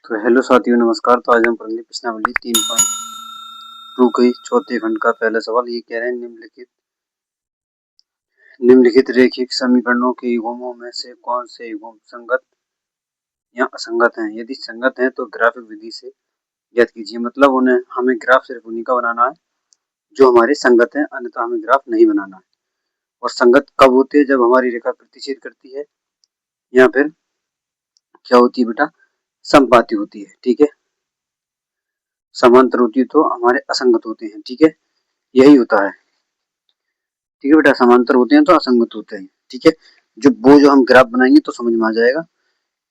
तो हेलो साथियों, नमस्कार। तो आज हम पढ़ेंगे प्रश्नावली 3.2 के चौथे खंड का पहला सवाल। ये कह रहे हैं निम्नलिखित रैखिक समीकरणों के युग्मों में से कौन से युग्म संगत या असंगत हैं। यदि संगत हैं तो ग्राफिक विधि से ज्ञात कीजिए। मतलब उन्हें हमें ग्राफ सिर्फ उन्हीं का बनाना है जो हमारे संगत हैं, अन्यथा हमें ग्राफ नहीं बनाना है। और संगत कब होते हैं? जब हमारी रेखा प्रतिच्छेद करती है या फिर क्या होती है बेटा, समपाती होती है। ठीक है, समांतर होती है तो हमारे असंगत होते हैं। ठीक है, यही होता है। ठीक है बेटा, समांतर होते हैं तो असंगत होते हैं। ठीक है, जो हम ग्राफ बनाएंगे तो समझ में आ जाएगा।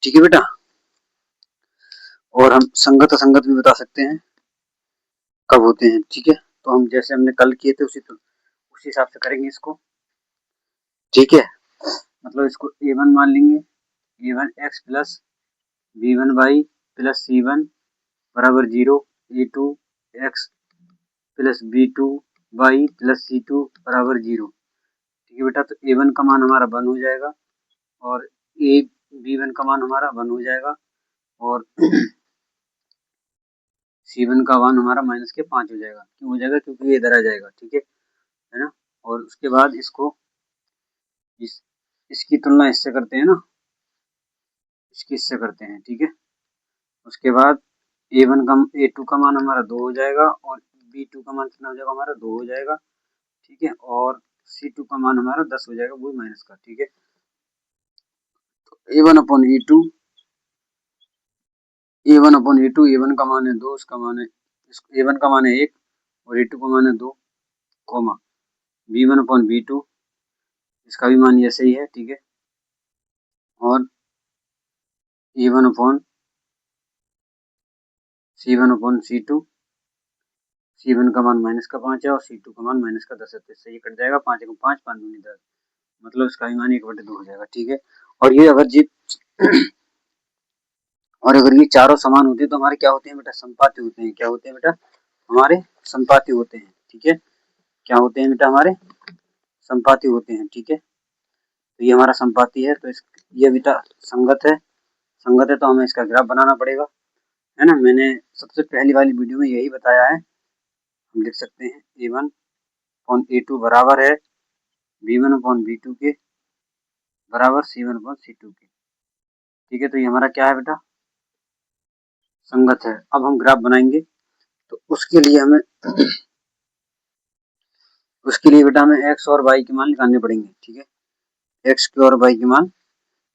ठीक है बेटा, और हम संगत असंगत भी बता सकते हैं कब होते हैं। ठीक है, तो हम जैसे हमने कल किए थे उसी हिसाब से करेंगे इसको। ठीक है, मतलब इसको a1 मान लेंगे, a1 x plus b1 y plus c1 बराबर 0, a2 x plus b2 y plus c2 बराबर 0। ठीक है बेटा, तो a1 का मान हमारा 1 हो जाएगा और ए b1 का मान हमारा 1 हो जाएगा और c1 का मान हमारा माइनस के 5 हो जाएगा। क्यों हो जाएगा? क्योंकि ये इधर आ जाएगा। ठीक है ना। और उसके बाद इसकी तुलना इससे करते हैं ना, इससे करते हैं। ठीक है, उसके बाद a2 का मान हमारा 2 हो जाएगा और b2 का मान कितना हो जाएगा? हमारा 2 हो जाएगा। ठीक है, और c2 का मान हमारा 10 हो जाएगा, वो माइनस का। ठीक है, तो a1 अपॉन a2, a1 का मान है 2, उसका मान है a1 का मान है 1 और a2 का मान है 2, कोमा b1 अपॉन b2, इसका भी मान ऐसे ही है। ठीक है, और c1 अपॉन c2, c1 का मान माइनस का 5 है और c2 का मान माइनस का 10 है। तो इससे ये कट जाएगा, 5 को 5, 5 दूनी 10, मतलब इसका भी मान 1/2 हो जाएगा। ठीक है, और ये अगर ये चारों समान होते हैं तो हमारे क्या होते हैं बेटा? संपाती होते हैं। क्या होते हैं बेटा? हमारे संपाती होते हैं। ठीक है, क्या होते हैं बेटा? हमारे संपाती होते हैं। ठीक है, तो ये हमारा संपाती है, तो ये बेटा संगत है। संगत है तो हमें इसका ग्राफ बनाना पड़ेगा, है ना। मैंने सबसे पहली वाली वीडियो में यही बताया है। हम लिख सकते हैं a1 अपॉन a2 बराबर है b1 अपॉन b2 के बराबर c1 अपॉन c2 के। ठीक है, तो ये हमारा क्या है बेटा? संगत है। अब हम ग्राफ बनाएंगे तो उसके लिए बेटा हमें x और y के मान निकालने पड़ेंगे। ठीक है, x के और y के मान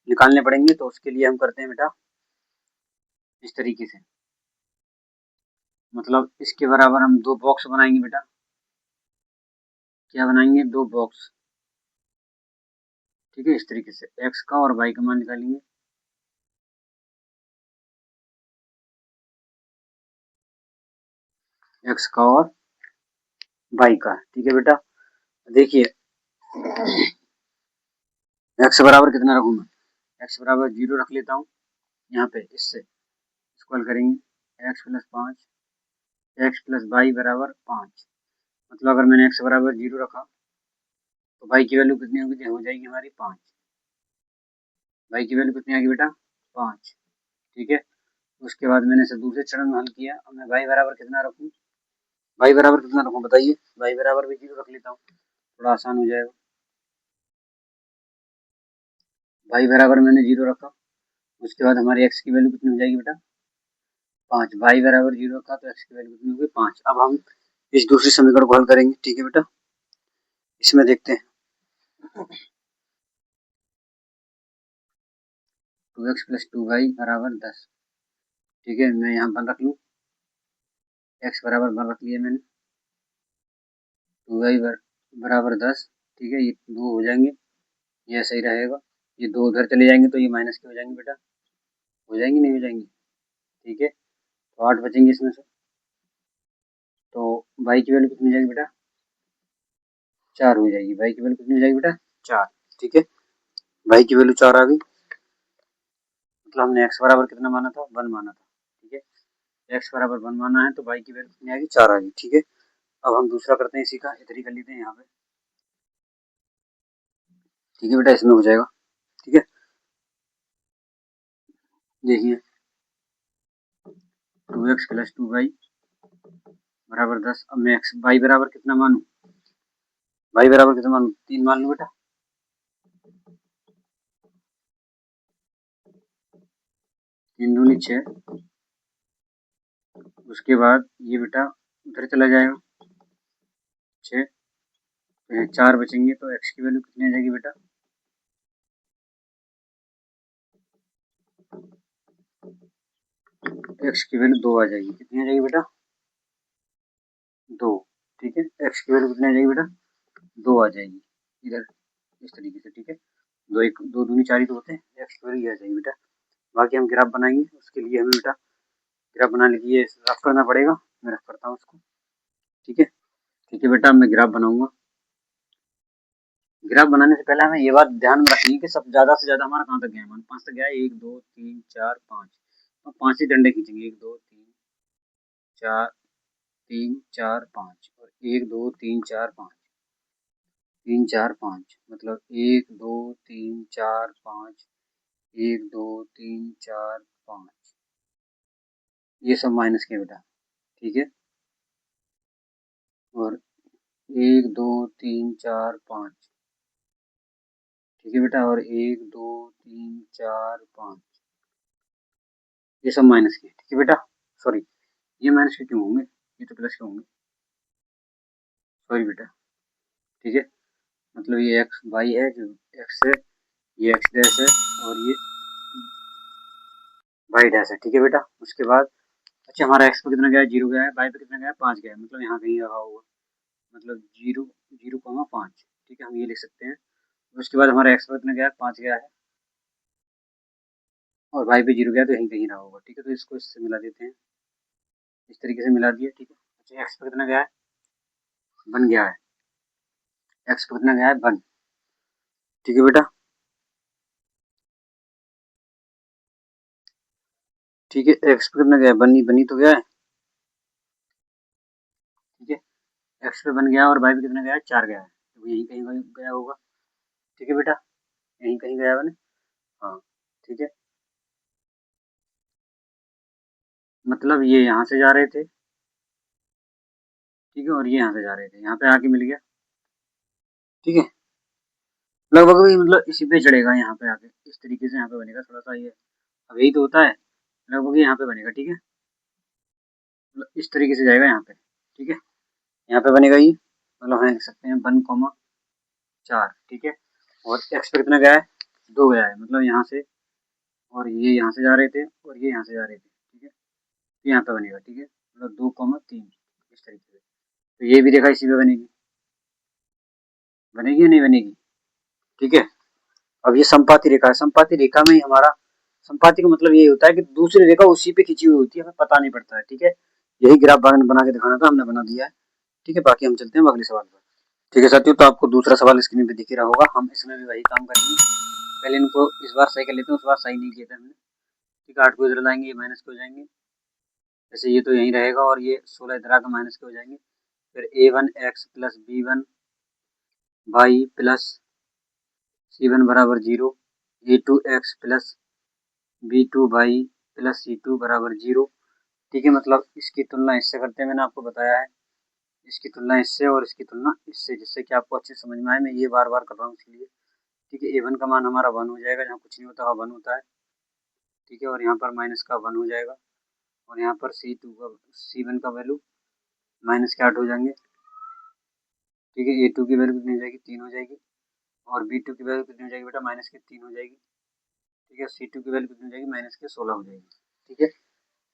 निकालने पड़ेंगे, तो उसके लिए हम करते हैं बेटा इस तरीके से। मतलब इसके बराबर हम 2 बॉक्स बनाएंगे बेटा। क्या बनाएंगे? 2 बॉक्स। ठीक है, इस तरीके से x का और y का मान निकालेंगे। x का और y का। ठीक है बेटा, देखिए x बराबर कितना रखूँ मैं? x बराबर 0 रख लेता हूँ। यहाँ पे इससे स्क्वायर करेंगे, x plus 5, x plus y बराबर 5। मतलब अगर मैंने x बराबर 0 रखा तो y की वैल्यू कितनी होगी? हो जाएगी हमारी 5। y की वैल्यू कितनी आएगी बेटा? 5। ठीक है, उसके बाद मैंने इसे दूसरे चरण में हल किया। अब मैं y बराबर कितना रखूँ? y बराबर कितना रखूँ बताइए? y बराबर भी 0 रख लेता हूँ, थोड़ा आसान हो जाएगा। y बराबर मैंने 0 रखा, उसके बाद हमारी x की वैल्यू कितनी हो जाएगी बेटा? 5। y बराबर 0 रखा तो x की वैल्यू कितनी होगी? 5। अब हम इस दूसरे समीकरण को हल करेंगे। ठीक है बेटा, इसमें देखते हैं 2x प्लस 2y बराबर 10। ठीक है, मैं यहाँ 1 रख लूँ, x बराबर 1 रख लिया मैंने, 2y बराबर 10। ठीक है, ये 2 हो जाएंगे, ये सही रहेगा। ये 2 उधर चले जाएंगे तो ये माइनस के हो जाएंगे बेटा। हो जाएंगे नहीं हो जाएंगे? ठीक है, तो 8 बचेंगे इसमें से। तो y की वैल्यू कितनी हो जाएगी बेटा? 4 हो जाएगी। y की वैल्यू कितनी हो जाएगी बेटा? 4। ठीक है, y की वैल्यू 4 आ गई। मतलब हमने x बराबर कितना माना था? 1 माना था। ठीक है, x बराबर 1 माना है तो y की वैल्यू कितनी आ गई? 4 आ गई। ठीक है, अब हम दूसरा करते हैं इसी का। इधर ही कर लेते हैं यहाँ पे। ठीक है बेटा, इसमें हो जाएगा। ठीक है, देखिए 2x प्लस 2y बराबर 10। अब मैं x y बराबर कितना मानूं, y बराबर कितना मानूं, 3 मान लूं बेटा। 3 दूनी 6, उसके बाद ये बेटा उधर चला जाएगा 6, 4 बचेंगे तो x की वैल्यू कितनी आ जाएगी बेटा, x की वैल्यू 2 आ जाएगी। कितनी आ जाएगी बेटा, 2। ठीक है, x की वैल्यू कितनी आ जाएगी बेटा, 2 आ जाएगी इधर इस तरीके से। ठीक है, 2 दूनी 4 ही तो होते हैं, x की वैल्यू ये आ जाएगी बेटा। बाकी हम ग्राफ बनाएंगे, उसके लिए हमें बेटा ग्राफ बनाने के लिए रफ करना पड़ेगा। मैं रफ करता हूँ उसको। ठीक है, ठीक है बेटा, मैं ग्राफ बनाऊंगा। ग्राफ बनाने से पहले हमें ये बात ध्यान में रखनी है कि सब ज्यादा से ज्यादा हमारा कहाँ तक गया है, मान 5 तक गया है। 1 2 3 4 5, तो 5 ही डंडे खींचेंगे, 1 2 3 4 3 4 5, और 1 2 3 4 5, 3 4 5, मतलब 1 2 3 4 5, 1 2 3 4 5, ये सब माइनस के बेटा। ठीक है, और 1 2 3 4 5, ठीक है बेटा, और 1 2 3 4 5, ये सब माइनस के। ठीक है बेटा, सॉरी ये माइनस के क्यों होंगे, ये तो प्लस के होंगे, सॉरी बेटा। ठीक है, मतलब ये एक्स वाई है, जो एक्स है ये एक्स डैश है, और ये वाई डैश है। ठीक है बेटा, उसके बाद अच्छा हमारा एक्स पे कितना गया है, 0 गया है, वाई पे कितना गया है, 5 गया है, मतलब यहाँ कहीं रहा होगा, मतलब 0 0,5। ठीक है, हम ये लिख सकते हैं। उसके बाद हमारा एक्स पे कितना गया है, 5 गया है, और वाई पे 0 गया तो यहीं कहीं रहा होगा। ठीक है, तो इसको इससे मिला देते हैं, इस तरीके से मिला दिया। ठीक है, अच्छा एक्स पे कितना गया है, 1 गया है, एक्स पे कितना गया है, 1। ठीक है बेटा, ठीक है, एक्स पे कितना गया है, 1 ही 1 ही तो गया है। ठीक है, एक्स पे 1 गया और वाई पे कितना गया है, 4 गया है, तो यहीं कहीं गया होगा। ठीक है बेटा, यहीं कहीं गया है ना, हाँ। ठीक है, मतलब ये यहाँ से जा रहे थे, ठीक है, और ये यहाँ से जा रहे थे, यहाँ पे आके मिल गया। ठीक है, लगभग भी मतलब इसी पे चढ़ेगा, यहाँ पे आके इस तरीके से यहाँ पे बनेगा थोड़ा सा, ये अब यही तो होता है, लगभग यहाँ पे बनेगा। ठीक है, मतलब इस तरीके से जाएगा यहाँ पे। ठीक है, यहाँ पे बनेगा ये, मतलब हम लिख सकते हैं 1,4। ठीक है, और एक्स पे कितना गया है, 2 गया है, मतलब यहाँ से, और ये यहाँ से जा रहे थे, और ये यहाँ से जा रहे थे। ठीक है, तो यहाँ पे बनेगा। ठीक है, मतलब 2,3 इस तरीके से, तो ये भी रेखा इसी पे बनेगी, बनेगी या नहीं बनेगी। ठीक है, अब ये संपाती रेखा है, संपाती रेखा में ही हमारा, संपाती का मतलब ये होता है कि दूसरी रेखा उसी पे खिंची हुई होती है, हमें पता नहीं पड़ता है। ठीक है, यही ग्राफ बना के दिखाना था, हमने बना दिया है। ठीक है, बाकी हम चलते हैं अगले सवाल पर। ठीक है साथियों, तो आपको दूसरा सवाल स्क्रीन पे दिख ही रहा होगा, हम इसमें भी वही काम करेंगे। पहले इनको इस बार सही कर लेते हैं, उस बार सही नहीं किया था हमने। ठीक है, 8 को इधर लाएंगे, ये माइनस के हो जाएंगे, जैसे ये तो यहीं रहेगा, और ये 16 इधर आकर माइनस के हो जाएंगे। फिर a1x plus b1 Y plus c1 बराबर 0, a2x plus b2 Y plus c2 बराबर 0। ठीक है, मतलब इसकी तुलना इससे करते हैं, मैंने आपको बताया है, इसकी तुलना इससे और इसकी तुलना इससे, जिससे कि आपको अच्छे समझ में आए। मैं ये बार बार कर रहा हूँ इसलिए। ठीक है, a1 का मान हमारा 1 हो जाएगा, जहाँ कुछ नहीं होता वहाँ 1 होता है। ठीक है, और यहाँ पर माइनस का 1 हो जाएगा, और यहाँ पर c1 का वैल्यू माइनस के 8 हो जाएंगे। ठीक है, a2 की वैल्यू कितनी हो जाएगी, 3 हो जाएगी, और b2 की वैल्यू कितनी हो जाएगी बेटा, माइनस के 3 हो जाएगी। ठीक है, c2 की वैल्यू कितनी हो जाएगी, माइनस के 16 हो जाएगी। ठीक है,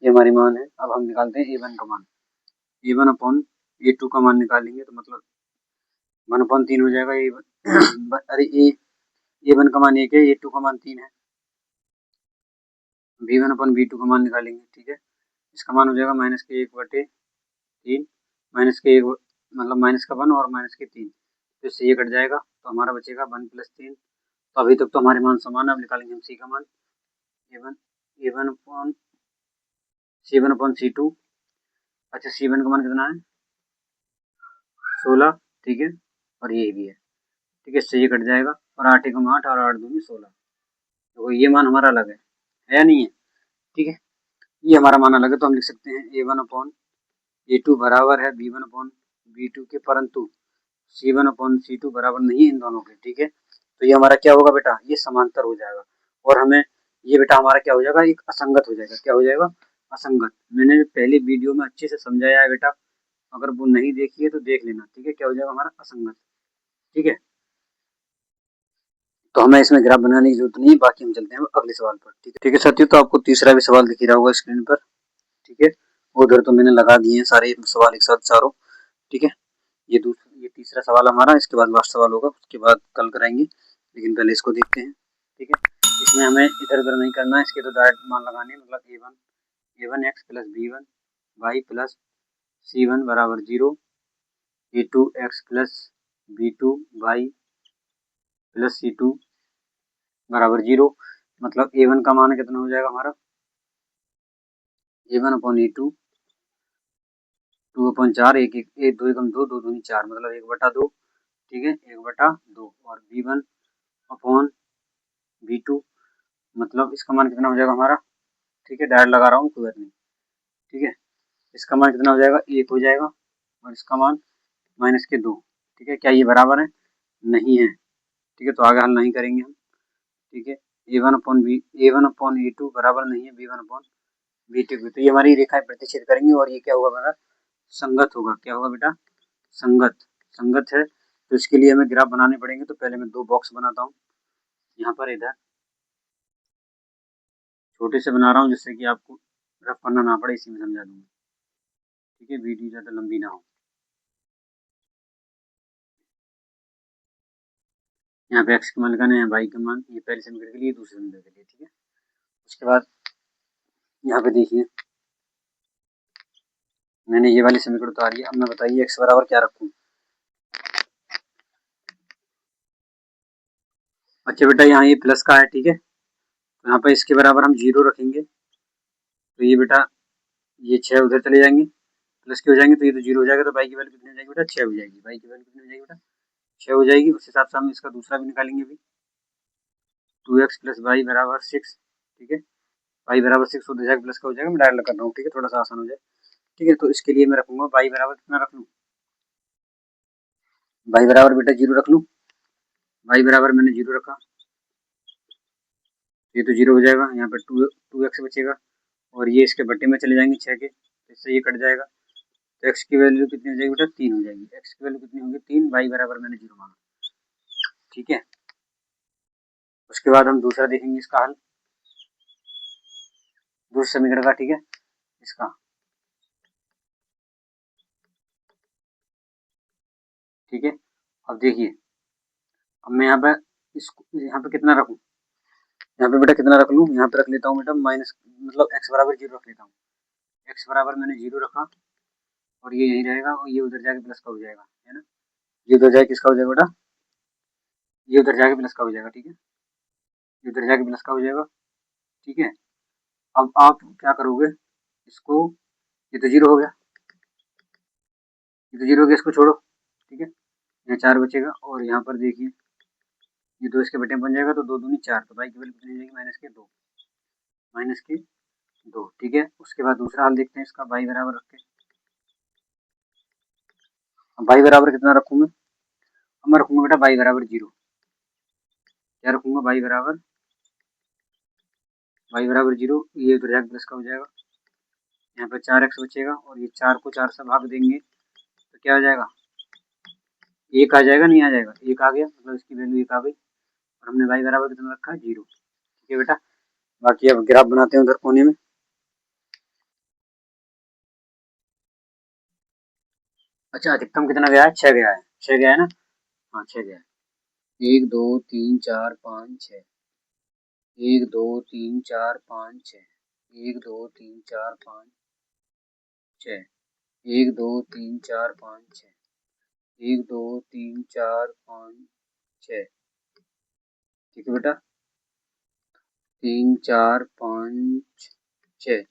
ये हमारी मान है। अब हम निकालते हैं a1 का मान, a1 अपॉन a2 का मान निकालेंगे, तो मतलब 1/3 हो जाएगा a1 अरे a1 का मान 1 है, a2 का मान 3 है, b1 अपॉन b2 का मान निकालेंगे। ठीक है, इसका मान हो जाएगा माइनस के 1/3, माइनस के 1, मतलब माइनस का 1 और माइनस के 3, तो इससे ये कट जाएगा, तो हमारा बचेगा 1 प्लस 3। तो अभी तक तो हमारे मान समान है, अब निकालेंगे हम सी का मान, a1 upon c1 upon c2। अच्छा c1 का मान कितना है, 16। ठीक है, और ये भी है। ठीक है, इससे ये कट जाएगा, और 8 एकम 8 और 8 दूनी 16, तो ये मान हमारा अलग है या नहीं है। ठीक है, ये हमारा मान अलग है, तो हम लिख सकते हैं A1 अपॉन A2 बराबर है B1 अपॉन B2 के, परंतु C1 अपॉन C2 बराबर नहीं है इन दोनों के। ठीक है, तो ये हमारा क्या होगा बेटा, ये समांतर हो जाएगा और हमें ये बेटा हमारा क्या हो जाएगा, एक असंगत हो जाएगा। क्या हो जाएगा, असंगत। मैंने पहले वीडियो में अच्छे से समझाया है बेटा, अगर वो नहीं देखी है तो देख लेना। ठीक है, क्या हो जाएगा हमारा, असंगत। ठीक है, तो हमें इसमें ग्राफ बनाने की जरूरत नहीं है। बाकी हम चलते हैं अगले सवाल पर। ठीक है साथियों, तो आपको तीसरा भी सवाल दिख रहा होगा स्क्रीन पर। ठीक है, उधर तो मैंने लगा दिए हैं सारे सवाल एक साथ चारों। ठीक है, ये तीसरा सवाल हमारा, इसके बाद लास्ट सवाल होगा, उसके बाद कल कराएंगे, लेकिन पहले इसको देखते हैं। ठीक है, इसमें हमें इधर उधर नहीं करना है, इसके तो डायरेक्ट मान लगाने हैं। मतलब a one x plus b one y plus c one बराबर 0, a two x plus b two y plus c two बराबर 0। मतलब ए1 का मान कितना हो जाएगा हमारा, ए1 अपॉन ए2, 2/4, एक दो एकम दो, दो दूनी चार, मतलब 1/2। ठीक है, 1/2। और b1 अपॉन b2, मतलब इसका मान कितना हो जाएगा हमारा। ठीक है, डायरेक्ट लगा रहा हूँ, कोई बात नहीं। ठीक है, इसका मान कितना हो जाएगा, 1 हो जाएगा, और इसका मान -2। ठीक है, क्या ये बराबर है, नहीं है। ठीक है, तो आगे हल नहीं करेंगे हम। ठीक है, ए1 अपॉन ए टू बराबर नहीं है b1 अपॉन b2 की, तो ये हमारी रेखाएं प्रतिच्छेद करेंगी और ये क्या होगा हमारा, संगत होगा। क्या होगा बेटा, संगत। संगत है, तो इसके लिए हमें ग्राफ बनाने पड़ेंगे। तो पहले मैं 2 बॉक्स बनाता हूँ यहाँ पर, इधर छोटे से बना रहा हूँ जिससे कि आपको रफ करना ना पड़े, इसी में समझा दूंगा। ठीक है, वीडियो ज़्यादा लंबी ना हो। यहाँ पे एक्स का मान लगाना है, वाई का मान, ये पहले समीकरण के लिए, दूसरे समीकरण के लिए। ठीक है, उसके बाद यहाँ पे देखिए, मैंने ये वाली समीकरण उतारी है। अब मैं बताइए एक्स बराबर क्या रखूँ। अच्छा बेटा, यहाँ ये प्लस का है। ठीक है, तो यहाँ पर इसके बराबर हम 0 रखेंगे, तो ये बेटा ये 6 उधर चले जाएंगे, प्लस के हो जाएंगे, तो ये तो 0 हो जाएगा। तो वाई की वैल्यू कितनी हो जाएगी बेटा, 6 हो जाएगी। वाई की वैल्यू कितनी हो जाएगी बेटा, 6 हो जाएगी। उस हिसाब से हम इसका दूसरा भी निकालेंगे अभी, 2x प्लस वाई बराबर 6। ठीक है, वाई बराबर 6 उधर जाएगा, प्लस का हो जाएगा, मैं डायरेक्ट कर रहा हूँ। ठीक है, थोड़ा सा आसान हो जाए। ठीक है, तो इसके लिए मैं रखूंगा वाई बराबर कितना रख लूँ, वाई बराबर बेटा 0 रख लूँ। वाई बराबर मैंने 0 रखा, ये तो 0 हो जाएगा। यहाँ पर टू एक्स बचेगा, और ये इसके बट्टे में चले जाएंगे 6 के, इससे ये कट जाएगा। तो एक्स की वैल्यू कितनी हो जाएगी बेटा, 3 हो जाएगी। एक्स की वैल्यू कितनी होगी, 3। वाई बराबर मैंने 0 माना। ठीक है, उसके बाद हम दूसरा देखेंगे इसका हल, दूसरे समीकरण का। ठीक है, इसका। ठीक है, अब देखिए, अब मैं यहाँ पे कितना रखूँ, यहाँ पे बेटा कितना रख लूँ, यहाँ पे रख लेता हूँ बेटा माइनस, मतलब एक्स बराबर 0 रख लेता हूँ। एक्स बराबर मैंने 0 रखा, और ये यही रहेगा, और ये उधर जाके प्लस का हो जाएगा, है ना। ये उधर जाके किसका हो जाएगा बेटा, ये उधर जाके प्लस का हो जाएगा। ठीक है, ये उधर जाके प्लस का हो जाएगा। ठीक है, अब आप क्या करोगे, इसको, ये तो 0 हो गया, ये तो 0 हो गया, इसको छोड़ो। ठीक है, यहाँ 4 बचेगा, और यहाँ पर देखिए ये 2 इसके बटे में बन जाएगा, तो 2 दूनी 4, तो भाई की वैल्यू कितनी हो जाएगी, -2। ठीक है, उसके बाद दूसरा हाल देखते हैं इसका, बाई बराबर रख के। अब बाई बराबर कितना रखूँ मैं, अब मैं रखूंगा बेटा बाई बराबर 0। क्या रखूंगा, बाई बराबर 0, ये उधर जाकर प्लस का हो जाएगा। यहाँ पर 4x बचेगा, और ये 4 को 4 से भाग देंगे, तो क्या हो जाएगा, 1 आ जाएगा, नहीं आ जाएगा, 1 आ गया, मतलब इसकी वैल्यू 1 आ गई। और हमने बाई बराबर कितना रखा है, 0। ठीक है बेटा, बाकी अब ग्राफ बनाते हैं उधर कोने में। अच्छा, अधिकतम कितना गया है, 6 गया है, 6 गया है ना, हाँ 6 गया है। 1 2 3 4 5 6, 1 2 3 4 5 6, 1 2 3 4 5 6, 1 2 3 4 5 6, 1 2 3 4 5 6। ठीक है बेटा, 3 4 5 6,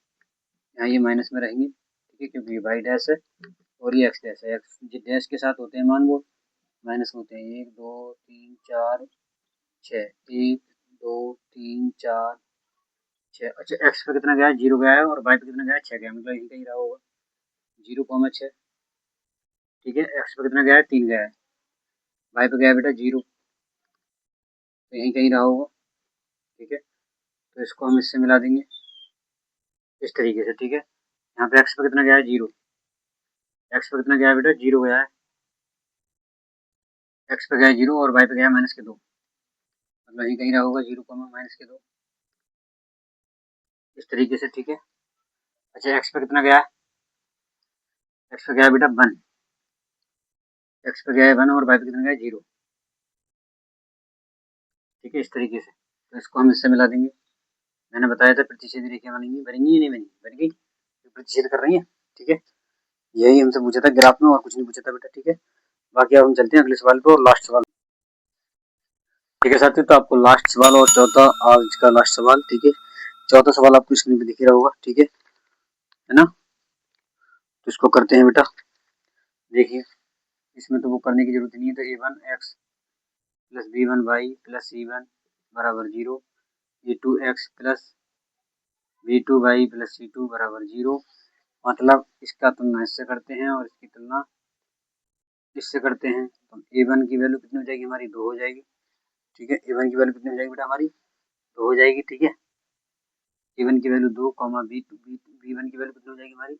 यहाँ ये माइनस में रहेंगे। ठीक है, क्योंकि ये वाई डैश है और ये एक्स डैश है। एक्स डैश के साथ होते हैं मान, वो माइनस होते हैं। 1 2 3 4 6, 1 2 3 4 6। अच्छा एक्स पे कितना गया है, 0 गया है, और वाई पे कितना गया है, 6 गया, मतलब यही कहीं रहा होगा 0,6। ठीक है, एक्स पे कितना गया है, 3 गया है, वाई पे गया है बेटा 0, तो यहीं कहीं रहा होगा। ठीक है, तो इसको हम इससे मिला देंगे इस तरीके से। ठीक है, यहाँ पे एक्स पे कितना गया है, 0, एक्स पे कितना गया है बेटा, 0 गया है, एक्स पे गया है 0 और वाई पे गया है -2, मतलब यहीं कहीं रहा होगा 0,-2 इस तरीके से। ठीक है, अच्छा एक्स पे कितना गया है, एक्स पे गया है बेटा 1, एक्स पे गया है 1 और वाई पे कितना गया है 0। ठीक है, इस तरीके से, तो इसको हम इससे मिला देंगे। मैंने बताया था प्रतिच्छेदी रेखा बनेंगी, बनेंगी या नहीं बनेंगी, बन गई, प्रतिच्छेद कर रही है। ठीक है, यही हमसे पूछा था ग्राफ में, और कुछ नहीं पूछा था बेटा। ठीक है, बाकी अब हम चलते हैं अगले सवाल पे और लास्ट सवाल। ठीक है साथियों, तो आपको लास्ट सवाल और चौथा, आज का लास्ट सवाल। ठीक है, चौथा सवाल आपको स्क्रीन पे दिख रहा होगा। ठीक है ना, तो इसको करते हैं बेटा। देखिए, इसमें तो वो करने की जरूरत नहीं है, तो a1x plus b1y plus c1 बराबर 0, a2x plus b2y plus c2 बराबर 0। मतलब इसका तुलना इससे करते हैं और इसकी तुलना इससे करते हैं, तो a1 की वैल्यू कितनी हो जाएगी हमारी, 2 हो जाएगी। ठीक है, a1 की वैल्यू कितनी हो जाएगी बेटा हमारी, 2 हो जाएगी। ठीक है, a1 की वैल्यू 2, b1 की वैल्यू कितनी हो जाएगी हमारी,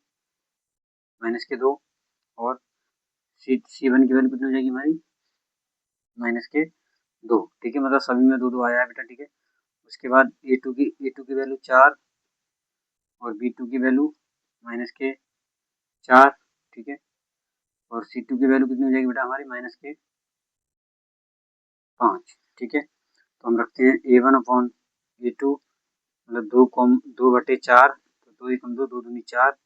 -2, और c1 की वैल्यू कितनी हो जाएगी हमारी, -2। ठीक है, मतलब सभी में 2 2 आया है बेटा। ठीक है, उसके बाद a2 की वैल्यू 4 और b2 की वैल्यू -4। ठीक है, और c2 की वैल्यू कितनी हो जाएगी बेटा हमारी, -5। ठीक है, तो हम रखते हैं a1/a2 मतलब 2/4, तो 2 एकम 2, 2 दूनी 4,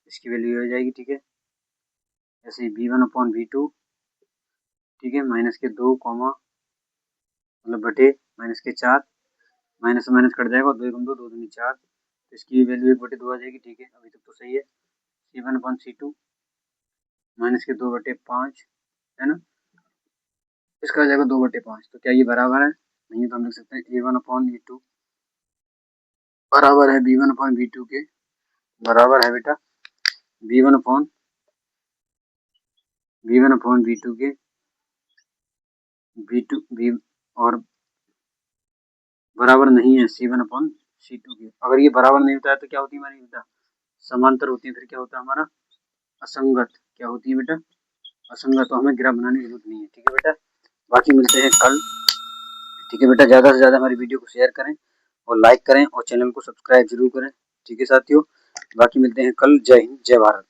इसकी वैल्यू हो जाएगी। ठीक है, ऐसे ही b1/b2। ठीक है, -2 मतलब बटे -4, माइनस से माइनस कट जाएगा, 2 एकम 2, 2 दूनी 4, तो इसकी वैल्यू 1/2 आ जाएगी। ठीक है, अभी तक तो सही है। c1/c2 -2/5 है ना, इसका आ जाएगा 2/5। तो क्या ये बराबर है, नहीं, तो हम लिख सकते हैं a1/a2 बराबर है b1/b2 के, बराबर है बेटा b1/b2 के b2 b और बराबर नहीं है c1/c2 के। अगर ये बराबर नहीं होता है तो क्या होती है हमारी बेटा, समांतर होती है, फिर क्या होता है हमारा, असंगत। क्या होती है बेटा, असंगत। तो हमें ग्राफ बनाने की जरूरत नहीं है। ठीक है बेटा, बाकी मिलते हैं कल। ठीक है बेटा, ज़्यादा से ज़्यादा हमारी वीडियो को शेयर करें और लाइक करें और चैनल को सब्सक्राइब जरूर करें। ठीक है साथियों, बाकी मिलते हैं कल। जय हिंद, जय भारत।